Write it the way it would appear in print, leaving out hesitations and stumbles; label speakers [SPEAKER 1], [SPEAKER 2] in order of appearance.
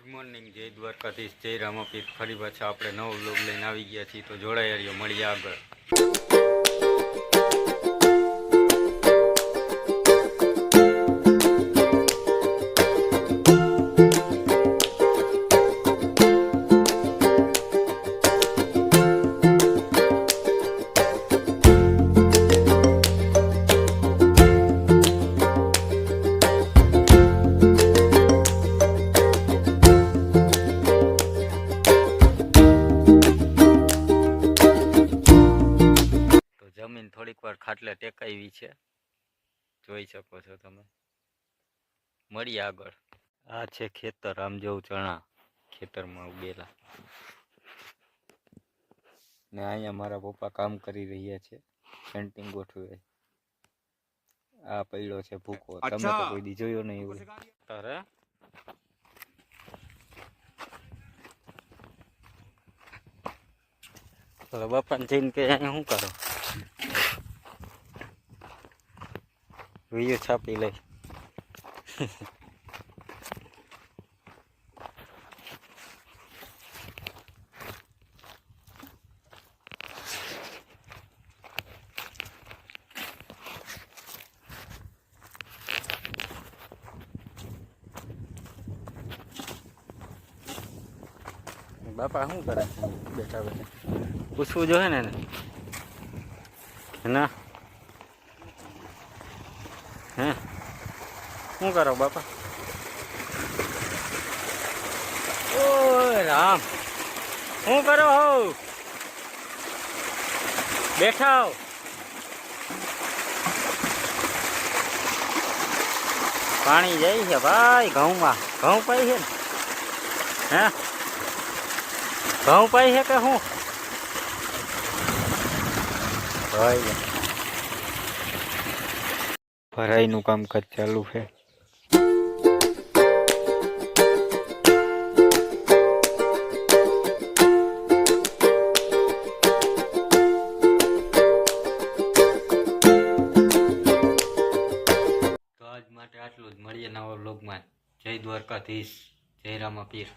[SPEAKER 1] Good morning, જય દ્વારકાધીશ, જય રામાપીર. ફરી પાછા આપણે નવો વ્લોગ લઈને આવી ગયા છીએ, તો જોડાઈ રહ્યો, મળીએ આગળ. જમીન થોડીક વાર ખાટલે ટેકાવી છે, જોઈ શકો છો તમે. મળીએ આગળ. આ છે ખેતર, આમ જેવું ચણા ખેતરમાં ઉગેલા ને અહીંયા મારા પપ્પા કામ કરી રહ્યા છે, પેન્ટિંગ ગોઠવે. આ પડ્યો છે ભૂકો, તમે તો કોઈ દી જોયો નહીં એવું. તારે બાપાને જઈને કે અહીંયા શું કરો, વિડીયો છાપી લઈ. બાપા શું કરે બેઠા બેઠા? પૂછવું જોઈએ ને ના? હે શું કરો બાપા? ઓ રામ, શું કરો હો? બેઠા હો? પાણી જાય છે ભાઈ ઘઉંમાં. ઘઉં પાઈ છે ને? હે ઘઉં પાઈ છે કે શું ભાઈ? ભરાઈનું કામકાજ ચાલુ છે. તો આજ માટે આટલું જ. મળીએ નવા વ્લોગમાં. જય દ્વારકાધીશ, જય રામાપીર.